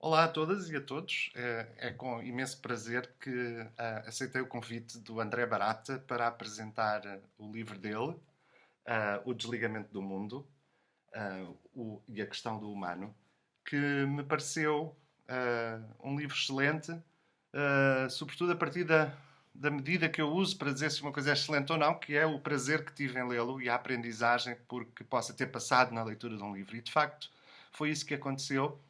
Olá a todas e a todos. É com imenso prazer que aceitei o convite do André Barata para apresentar o livro dele, O Desligamento do Mundo e a Questão do Humano, que me pareceu um livro excelente, sobretudo a partir da medida que eu uso para dizer se uma coisa é excelente ou não, que é o prazer que tive em lê-lo e a aprendizagem porque possa ter passado na leitura de um livro. E, de facto, foi isso que aconteceu.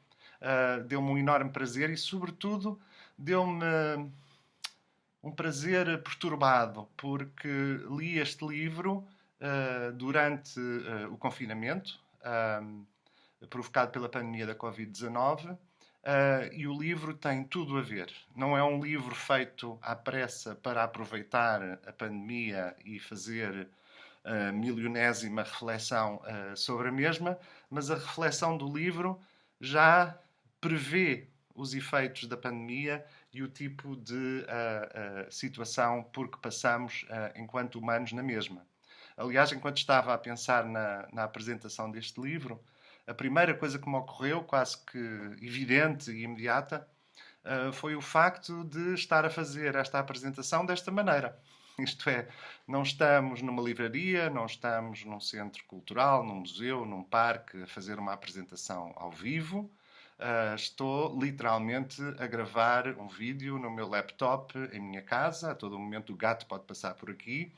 Deu-me um enorme prazer e, sobretudo, deu-me um prazer perturbado, porque li este livro durante o confinamento, provocado pela pandemia da Covid-19, e o livro tem tudo a ver. Não é um livro feito à pressa para aproveitar a pandemia e fazer a milionésima reflexão sobre a mesma, mas a reflexão do livro já prevê os efeitos da pandemia e o tipo de situação por que passamos enquanto humanos na mesma. Aliás, enquanto estava a pensar na apresentação deste livro, a primeira coisa que me ocorreu, quase que evidente e imediata, foi o facto de estar a fazer esta apresentação desta maneira. Isto é, não estamos numa livraria, não estamos num centro cultural, num museu, num parque a fazer uma apresentação ao vivo. Estou literalmente a gravar um vídeo no meu laptop em minha casa. A todo momento o gato pode passar por aqui.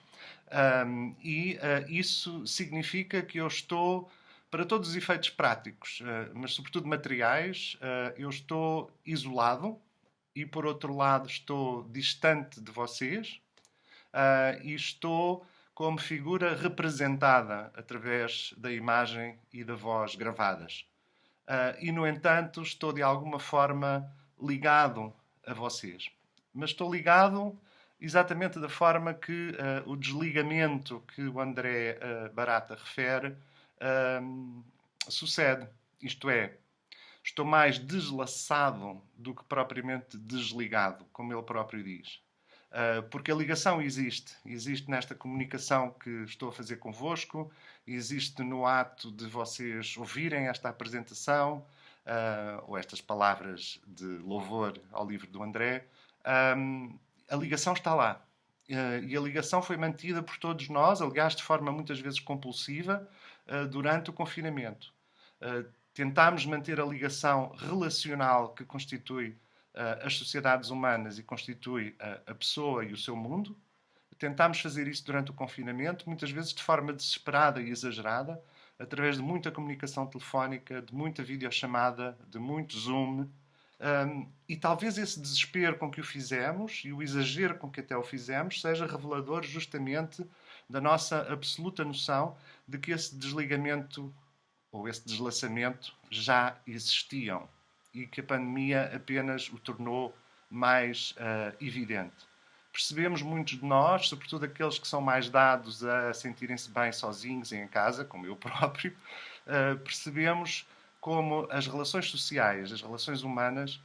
Isso significa que eu estou, para todos os efeitos práticos, mas sobretudo materiais, eu estou isolado e, por outro lado, estou distante de vocês e estou como figura representada através da imagem e da voz gravadas. E, no entanto, estou de alguma forma ligado a vocês. Mas estou ligado exatamente da forma que o desligamento que o André Barata refere sucede. Isto é, estou mais deslaçado do que propriamente desligado, como ele próprio diz. Porque a ligação existe nesta comunicação que estou a fazer convosco, existe no ato de vocês ouvirem esta apresentação, ou estas palavras de louvor ao livro do André. A ligação está lá. E a ligação foi mantida por todos nós, aliás, de forma muitas vezes compulsiva, durante o confinamento. Tentámos manter a ligação relacional que constitui as sociedades humanas e constitui a pessoa e o seu mundo. Tentámos fazer isso durante o confinamento, muitas vezes de forma desesperada e exagerada, através de muita comunicação telefónica, de muita videochamada, de muito Zoom. E talvez esse desespero com que o fizemos e o exagero com que até o fizemos seja revelador justamente da nossa absoluta noção de que esse desligamento ou esse deslaçamento já existiam e que a pandemia apenas o tornou mais evidente. Percebemos muitos de nós, sobretudo aqueles que são mais dados a sentirem-se bem sozinhos e em casa, como eu próprio, percebemos como as relações sociais, as relações humanas,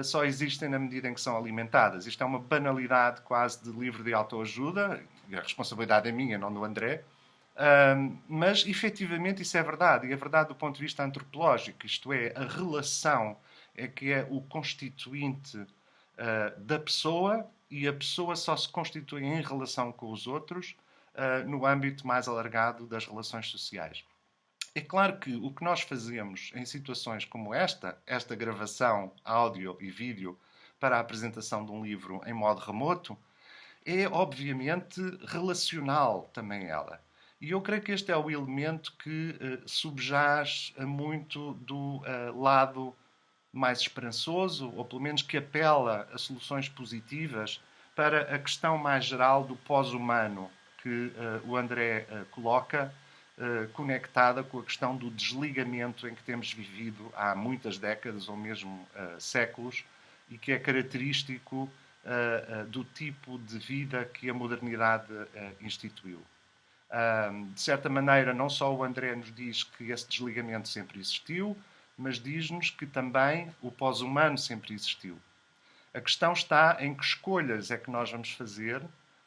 só existem na medida em que são alimentadas. Isto é uma banalidade quase de livro de autoajuda, e a responsabilidade é minha, não do André, mas efetivamente isso é verdade, e é verdade do ponto de vista antropológico, isto é, a relação é que é o constituinte da pessoa, e a pessoa só se constitui em relação com os outros no âmbito mais alargado das relações sociais. É claro que o que nós fazemos em situações como esta gravação áudio e vídeo para a apresentação de um livro em modo remoto, é obviamente relacional também ela. E eu creio que este é o elemento que subjaz a muito do lado mais esperançoso, ou pelo menos que apela a soluções positivas para a questão mais geral do pós-humano que o André coloca, conectada com a questão do desligamento em que temos vivido há muitas décadas ou mesmo séculos e que é característico do tipo de vida que a modernidade instituiu. De certa maneira, não só o André nos diz que esse desligamento sempre existiu, mas diz-nos que também o pós-humano sempre existiu. A questão está em que escolhas é que nós vamos fazer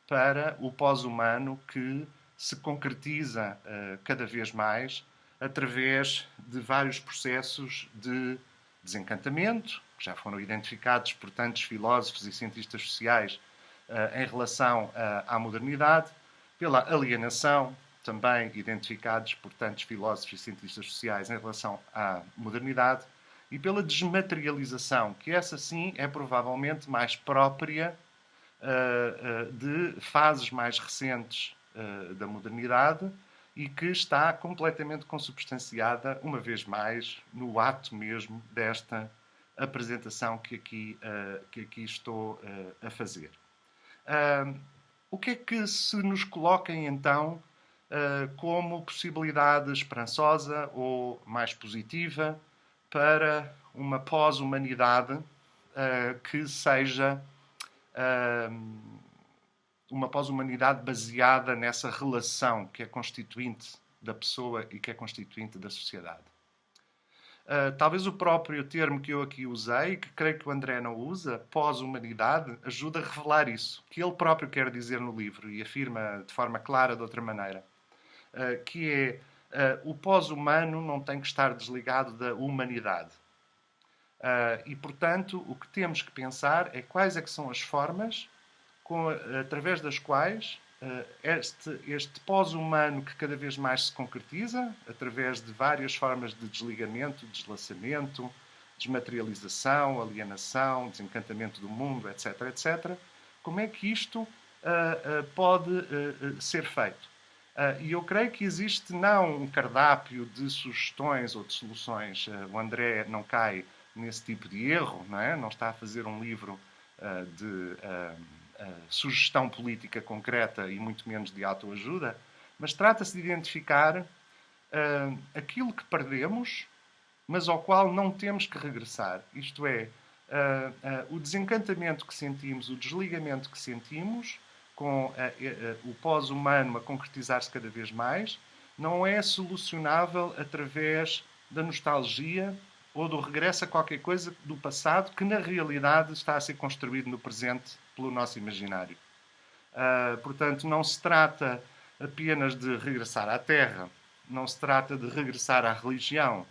para o pós-humano que se concretiza cada vez mais através de vários processos de desencantamento, que já foram identificados por tantos filósofos e cientistas sociais em relação à modernidade, pela alienação, também identificados por tantos filósofos e cientistas sociais em relação à modernidade, e pela desmaterialização, que essa sim é provavelmente mais própria de fases mais recentes da modernidade e que está completamente consubstanciada, uma vez mais, no ato mesmo desta apresentação que aqui estou a fazer. O que é que se nos coloca, então, como possibilidade esperançosa ou mais positiva para uma pós-humanidade que seja uma pós-humanidade baseada nessa relação que é constituinte da pessoa e que é constituinte da sociedade? Talvez o próprio termo que eu aqui usei, que creio que o André não usa, pós-humanidade, ajuda a revelar isso, que ele próprio quer dizer no livro e afirma de forma clara de outra maneira, que é o pós-humano não tem que estar desligado da humanidade. E, portanto, o que temos que pensar é quais é que são as formas através das quais este pós-humano que cada vez mais se concretiza, através de várias formas de desligamento, deslaçamento, desmaterialização, alienação, desencantamento do mundo, etc., etc., como é que isto pode ser feito? E eu creio que existe não um cardápio de sugestões ou de soluções. O André não cai nesse tipo de erro, não é? Não está a fazer um livro de sugestão política concreta e muito menos de autoajuda, mas trata-se de identificar aquilo que perdemos, mas ao qual não temos que regressar. Isto é, o desencantamento que sentimos, o desligamento que sentimos, com o pós-humano a concretizar-se cada vez mais, não é solucionável através da nostalgia ou do regresso a qualquer coisa do passado que, na realidade, está a ser construído no presente pelo nosso imaginário. Portanto, não se trata apenas de regressar à Terra, não se trata de regressar à religião,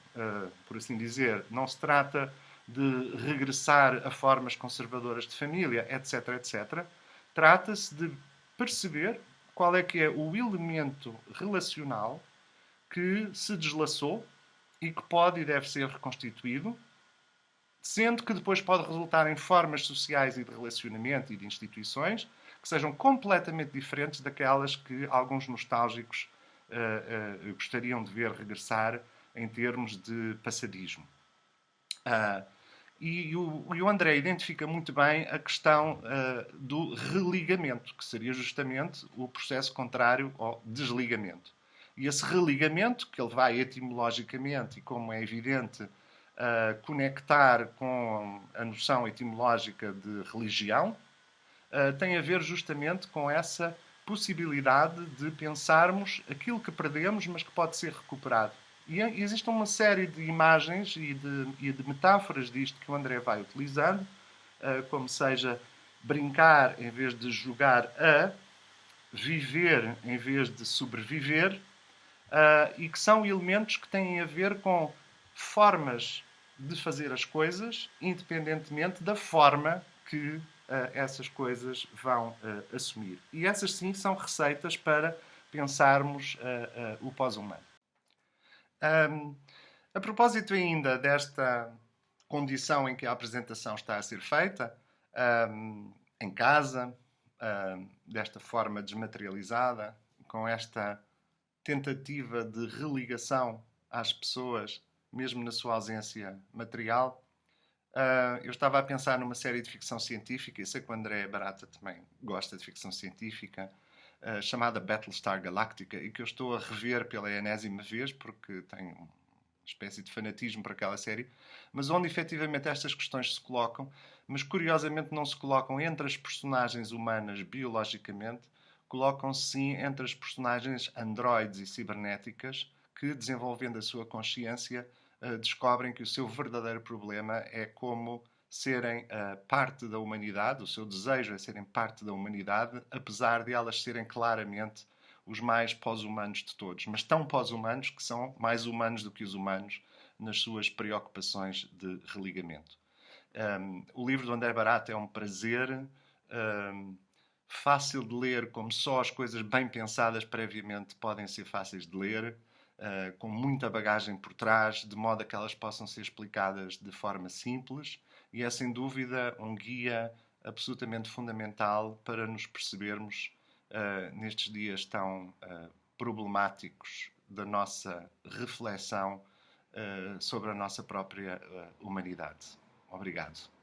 por assim dizer, não se trata de regressar a formas conservadoras de família, etc., etc. Trata-se de perceber qual é que é o elemento relacional que se deslaçou e que pode e deve ser reconstituído, sendo que depois pode resultar em formas sociais e de relacionamento e de instituições que sejam completamente diferentes daquelas que alguns nostálgicos gostariam de ver regressar em termos de passadismo. E o André identifica muito bem a questão do religamento, que seria justamente o processo contrário ao desligamento. E esse religamento, que ele vai etimologicamente, e como é evidente, conectar com a noção etimológica de religião, tem a ver justamente com essa possibilidade de pensarmos aquilo que perdemos, mas que pode ser recuperado. E existe uma série de imagens e de metáforas disto que o André vai utilizando, como seja brincar em vez de jogar a, viver em vez de sobreviver, e que são elementos que têm a ver com formas de fazer as coisas, independentemente da forma que essas coisas vão assumir. E essas sim são receitas para pensarmos o pós-humano. A propósito ainda desta condição em que a apresentação está a ser feita, em casa, desta forma desmaterializada, com esta tentativa de religação às pessoas, mesmo na sua ausência material, eu estava a pensar numa série de ficção científica, e sei que o André Barata também gosta de ficção científica, chamada Battlestar Galactica, e que eu estou a rever pela enésima vez, porque tenho uma espécie de fanatismo por aquela série, mas onde efetivamente estas questões se colocam, mas curiosamente não se colocam entre as personagens humanas biologicamente, colocam-se sim entre as personagens androides e cibernéticas que, desenvolvendo a sua consciência, descobrem que o seu verdadeiro problema é como serem parte da humanidade, o seu desejo é serem parte da humanidade, apesar de elas serem claramente os mais pós-humanos de todos, mas tão pós-humanos que são mais humanos do que os humanos, nas suas preocupações de religamento. O livro do André Barata é um prazer, fácil de ler, como só as coisas bem pensadas previamente podem ser fáceis de ler, com muita bagagem por trás, de modo a que elas possam ser explicadas de forma simples, e é sem dúvida um guia absolutamente fundamental para nos percebermos nestes dias tão problemáticos da nossa reflexão sobre a nossa própria humanidade. Obrigado.